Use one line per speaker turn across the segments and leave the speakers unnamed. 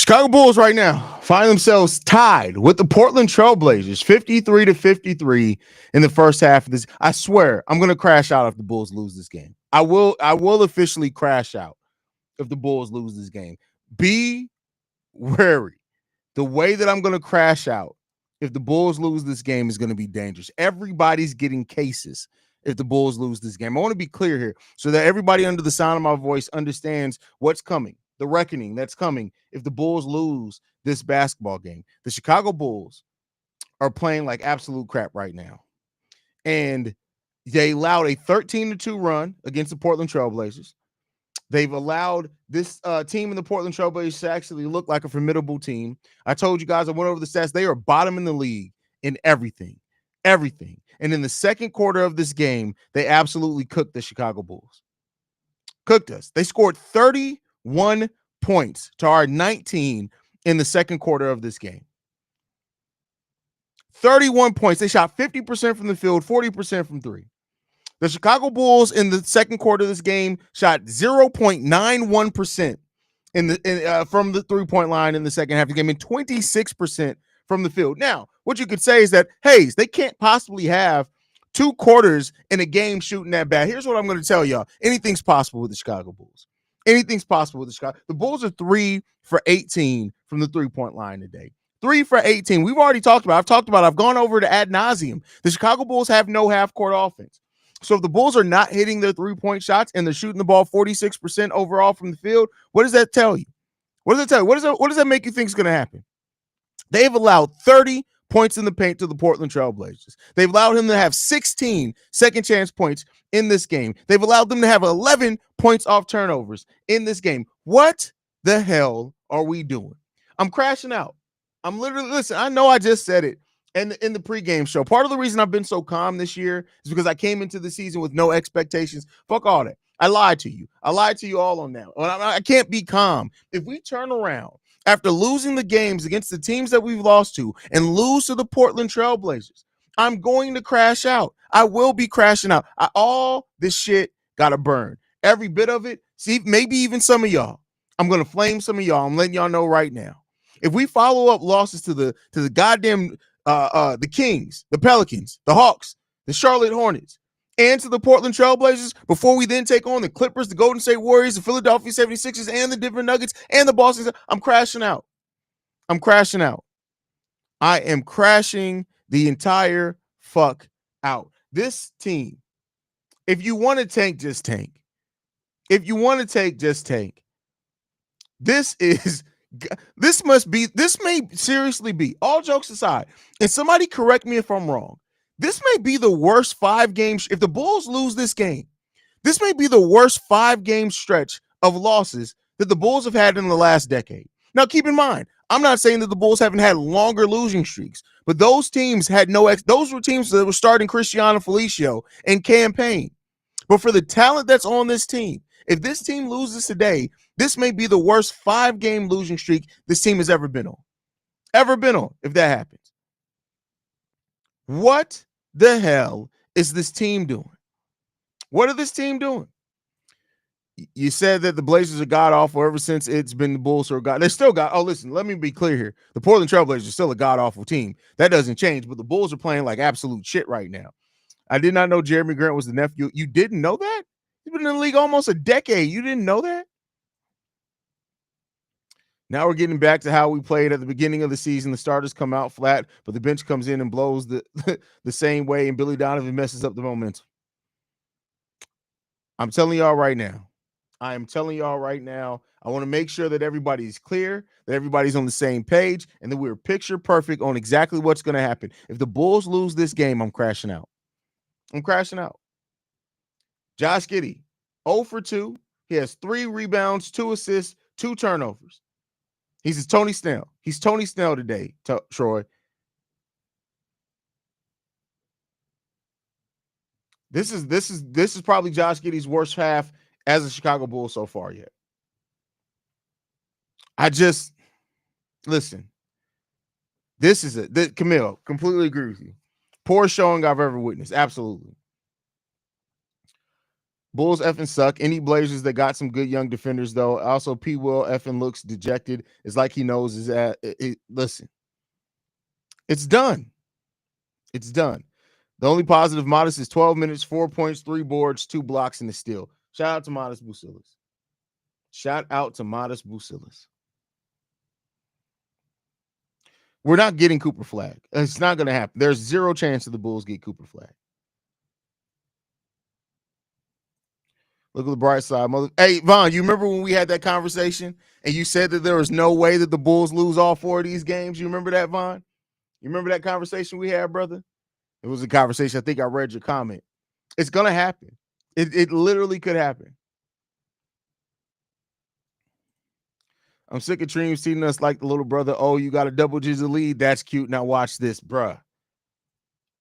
Chicago Bulls right now find themselves tied with the Portland Trailblazers 53-53 in the first half of this. I swear I'm going to crash out if the Bulls lose this game. I will officially crash out if the Bulls lose this game. Be wary. The way that I'm going to crash out if the Bulls lose this game is going to be dangerous. Everybody's getting cases if the Bulls lose this game. I want to be clear here so that everybody under the sound of my voice understands what's coming, the reckoning that's coming if the Bulls lose this basketball game. The Chicago Bulls are playing like absolute crap right now. And they allowed a 13-2 run against the Portland Trailblazers. They've allowed this team in the Portland Trailblazers to actually look like a formidable team. I told you guys, I went over the stats. They are bottom in the league in everything. And in the second quarter of this game, they absolutely cooked the Chicago Bulls. Cooked us. They scored 31 points to our 19 in the second quarter of this game. 31 points. They shot 50% from the field, 40% from three. The Chicago Bulls in the second quarter of this game shot 0.91% from the three-point line in the second half of the game and 26% from the field. Now, what you could say is that, Haize, they can't possibly have two quarters in a game shooting that bad. Here's what I'm going to tell y'all. Anything's possible with the Chicago Bulls. Anything's possible with the Chicago. The Bulls are 3 for 18 from the three-point line today. 3 for 18. We've already talked about. I've gone over to ad nauseum. The Chicago Bulls have no half-court offense. So if the Bulls are not hitting their three-point shots and they're shooting the ball 46% overall from the field, what does that tell you? What does that make you think is going to happen? They've allowed 30 points in the paint to the Portland Trailblazers. They've allowed him to have 16 second chance points in this game. They've allowed them to have 11 points off turnovers in this game. What the hell are we doing? I'm crashing out. I'm literally, listen, I know I just said it in the pregame show. Part of the reason I've been so calm this year is because I came into the season with no expectations. Fuck all that. I lied to you. I lied to you all on that. I can't be calm. If we turn around after losing the games against the teams that we've lost to and lose to the Portland Trailblazers, I'm going to crash out. I will be crashing out. All this shit got to burn. Every bit of it. See, maybe even some of y'all. I'm going to flame some of y'all. I'm letting y'all know right now. If we follow up losses to the goddamn the Kings, the Pelicans, the Hawks, the Charlotte Hornets, and to the Portland Trailblazers before we then take on the Clippers, the Golden State Warriors, the Philadelphia 76ers, and the Denver Nuggets, and the Boston, I'm crashing out. I am crashing the entire fuck out. This team, if you want to tank, just tank. If you want to take, just tank. This may seriously be, all jokes aside, and somebody correct me if I'm wrong, this may be the worst 5 games. If the Bulls lose this game, this may be the worst 5-game stretch of losses that the Bulls have had in the last decade. Now, keep in mind, I'm not saying that the Bulls haven't had longer losing streaks, but those teams had those were teams that were starting Cristiano Felicio and campaign. But for the talent that's on this team, if this team loses today, this may be the worst 5-game losing streak this team has ever been on. If that happens. What the hell is this team doing? What are this team doing? You said that the Blazers are god-awful ever since it's been the Bulls who are god. They're still god. Oh, listen, let me be clear here. The Portland Trailblazers are still a god-awful team. That doesn't change, but the Bulls are playing like absolute shit right now. I did not know Jeremy Grant was the nephew. You didn't know that? He's been in the league almost a decade. You didn't know that? Now we're getting back to how we played at the beginning of the season. The starters come out flat, but the bench comes in and blows the same way, and Billy Donovan messes up the momentum. I'm telling y'all right now. I am telling y'all right now. I want to make sure that everybody's clear, that everybody's on the same page, and that we're picture perfect on exactly what's going to happen. If the Bulls lose this game, I'm crashing out. Josh Giddey, 0 for 2. He has 3 rebounds, 2 assists, 2 turnovers. He's Tony Snell. He's Tony Snell today, Troy. This is probably Josh Giddey's worst half as a Chicago Bull so far yet. Listen. This is it. Camille, completely agree with you. Poorest showing I've ever witnessed. Absolutely. Bulls effing suck. Any Blazers that got some good young defenders though. Also, P. Will effing looks dejected. It's like he knows is at listen. It's done. It's done. The only positive Modest is 12 minutes, 4 points, 3 boards, 2 blocks, and a steal. Shout out to Modest Bucilis. Shout out to Modest Bucilis. We're not getting Cooper Flag. It's not going to happen. There's zero chance of the Bulls get Cooper Flag. Look at the bright side. Hey, Vaughn, you remember when we had that conversation and you said that there was no way that the Bulls lose all 4 of these games? You remember that, Vaughn? You remember that conversation we had, brother? It was a conversation. I think I read your comment. It's going to happen. It literally could happen. I'm sick of Treem seeing us like the little brother. Oh, you got a double-digit lead. That's cute. Now watch this, bruh.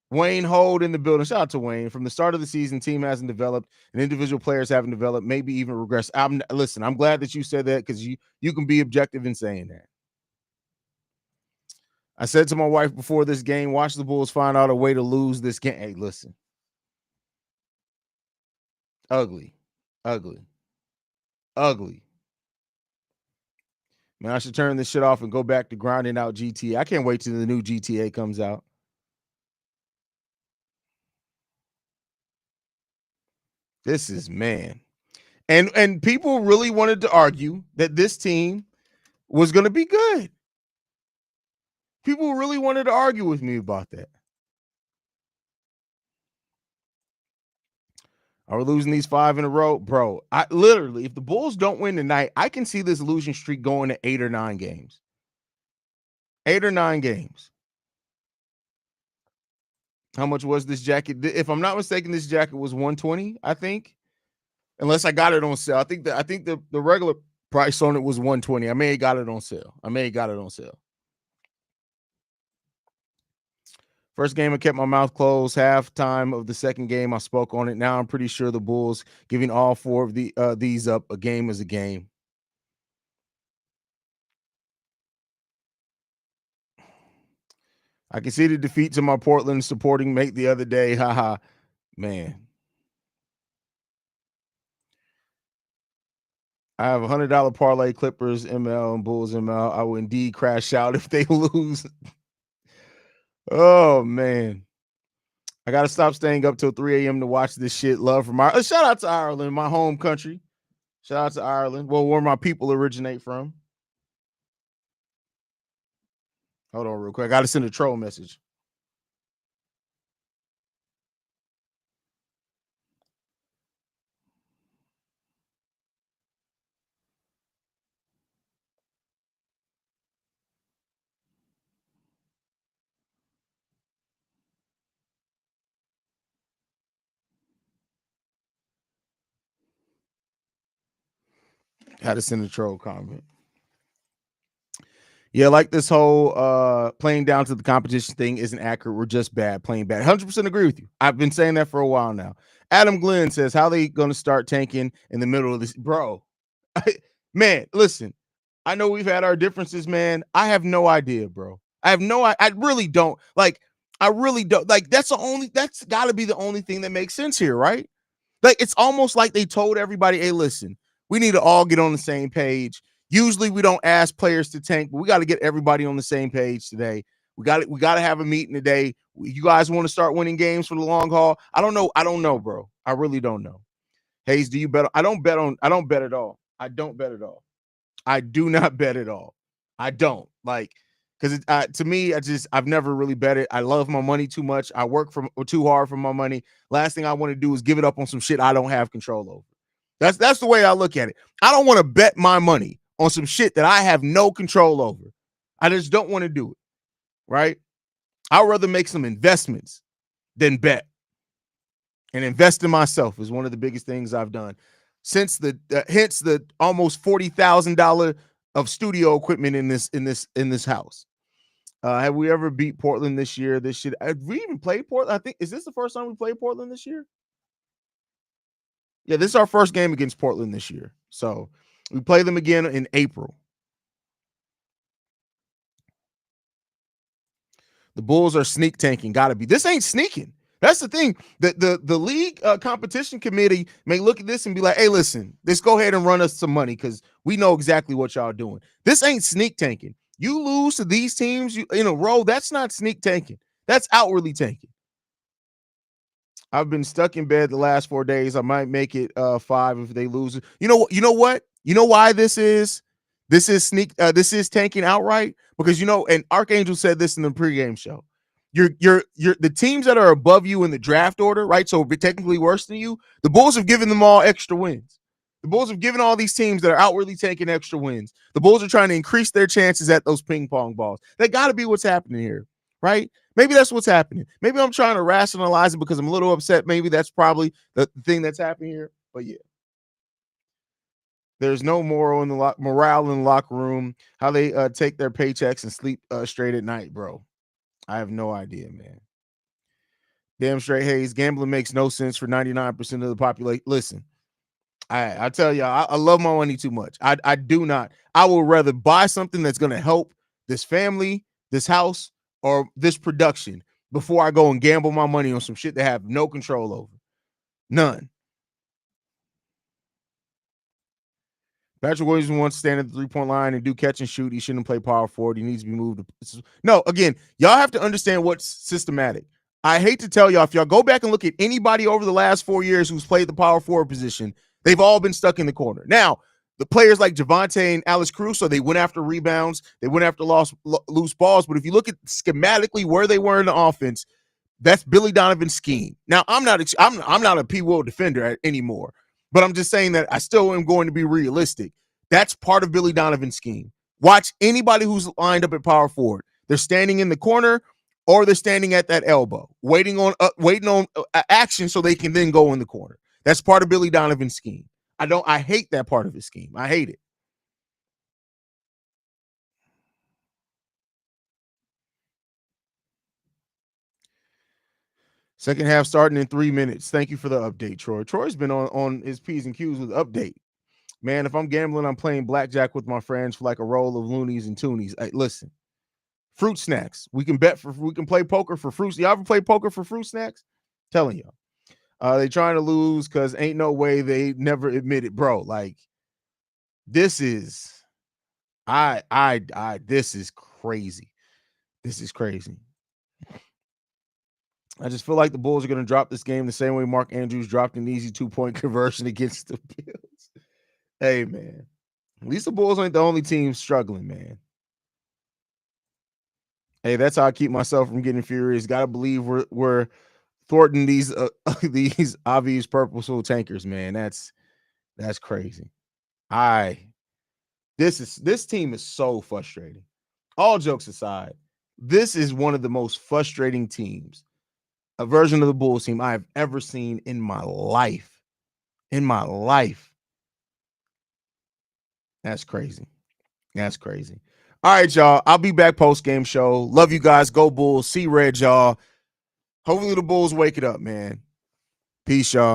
Wayne Hold in the building. Shout out to Wayne. From the start of the season, team hasn't developed, and individual players haven't developed, maybe even regressed. Listen, I'm glad that you said that because you can be objective in saying that. I said to my wife before this game, watch the Bulls find out a way to lose this game. Hey, listen. Ugly. Ugly. Ugly. Man, I should turn this shit off and go back to grinding out GTA. I can't wait till the new GTA comes out. This is, man. And people really wanted to argue that this team was going to be good. People really wanted to argue with me about that. Are we losing these 5 in a row? Bro, I literally, if the Bulls don't win tonight, I can see this losing streak going to 8 or 9 games. 8 or 9 games. How much was this jacket? If I'm not mistaken, this jacket was $120, I think. Unless I got it on sale. I think the regular price on it was $120. I may have got it on sale. First game, I kept my mouth closed. Halftime of the second game, I spoke on it. Now I'm pretty sure the Bulls giving all 4 of these up. A game is a game. I can see the defeat to my Portland supporting mate the other day. Haha, man. I have $100 parlay Clippers ML and Bulls ML. I will indeed crash out if they lose. Oh man. I gotta stop staying up till 3 a.m. to watch this shit. Love from our shout out to Ireland, my home country. Shout out to Ireland. Well, where my people originate from. Hold on real quick. I gotta send a troll message. Had to send a troll comment. Yeah, like this whole playing down to the competition thing isn't accurate. We're just bad, playing bad. 100% agree with you. I've been saying that for a while now. Adam Glenn says, how they going to start tanking in the middle of this? Bro, man, listen, I know we've had our differences, man. I have no idea, bro. I really don't. I really don't. That's got to be the only thing that makes sense here, right? Like, it's almost like they told everybody, hey, listen, we need to all get on the same page. Usually we don't ask players to tank, but we got to get everybody on the same page today. We got to have a meeting today. You guys want to start winning games for the long haul? I don't know, bro. I really don't know. Haize, do you bet? I don't bet at all. I don't bet at all. I do not bet at all. I don't because to me, I've never really bet it. I love my money too much. I work too hard for my money. Last thing I want to do is give it up on some shit I don't have control over. That's the way I look at it. I don't want to bet my money on some shit that I have no control over. I just don't want to do it. Right? I'd rather make some investments than bet. And invest in myself is one of the biggest things I've done since hence the almost $40,000 of studio equipment in this house. Have we ever beat Portland this year? Have we even played Portland? I think, is this the first time we played Portland this year? Yeah, this is our first game against Portland this year. So we play them again in April. The Bulls are sneak tanking. Gotta be. This ain't sneaking. That's the thing. The league competition committee may look at this and be like, "Hey, listen, let's go ahead and run us some money because we know exactly what y'all doing. This ain't sneak tanking. You lose to these teams in a row. That's not sneak tanking. That's outwardly tanking." I've been stuck in bed the last 4 days. I might make it 5 if they lose. You know what? You know what? You know why this is? This is this is tanking outright because and Archangel said this in the pregame show. You're the teams that are above you in the draft order, right? So technically worse than you. The Bulls have given them all extra wins. The Bulls have given all these teams that are outwardly taking extra wins. The Bulls are trying to increase their chances at those ping pong balls. That got to be what's happening here, right? Maybe that's what's happening. Maybe I'm trying to rationalize it because I'm a little upset. Maybe that's probably the thing that's happening here. But yeah, there's no morale in the locker room. How they take their paychecks and sleep straight at night, bro. I have no idea, man. Damn straight, Haize. Gambling makes no sense for 99% of the population. Listen, I tell y'all, I love my money too much. I do not. I will rather buy something that's going to help this family, this house, or this production before I go and gamble my money on some shit that I have no control over. None. Patrick Williams wants to stand at the 3-point line and do catch and shoot. He shouldn't play power forward. He needs to be moved. No, again, y'all have to understand what's systematic. I hate to tell y'all, if y'all go back and look at anybody over the last 4 years who's played the power forward position, they've all been stuck in the corner. Now, the players like Javante and Alex Caruso, they went after rebounds. They went after loose balls. But if you look at schematically where they were in the offense, that's Billy Donovan's scheme. Now, I'm not a P. Will defender anymore, but I'm just saying that I still am going to be realistic. That's part of Billy Donovan's scheme. Watch anybody who's lined up at power forward. They're standing in the corner or they're standing at that elbow, waiting on action so they can then go in the corner. That's part of Billy Donovan's scheme. I hate that part of his scheme. I hate it. Second half starting in 3 minutes. Thank you for the update, Troy. Troy's been on his P's and Q's with update. Man, if I'm gambling, I'm playing blackjack with my friends for like a roll of loonies and toonies. Hey, listen, fruit snacks. We can play poker for fruits. Y'all ever play poker for fruit snacks? Telling y'all. They trying to lose because ain't no way they never admit it, bro. Like, this is this is crazy. This is crazy. I just feel like the Bulls are going to drop this game the same way Mark Andrews dropped an easy 2-point conversion against the Bills. Hey, man. At least the Bulls ain't the only team struggling, man. Hey, that's how I keep myself from getting furious. Got to believe we're thwarting these these obvious purposeful tankers, man. That's crazy. This team is so frustrating. All jokes aside, this is one of the most frustrating teams, a version of the Bulls team I have ever seen in my life. In my life. That's crazy. That's crazy. All right, y'all. I'll be back post-game show. Love you guys. Go Bulls. See red, y'all. Hopefully the Bulls wake it up, man. Peace, y'all.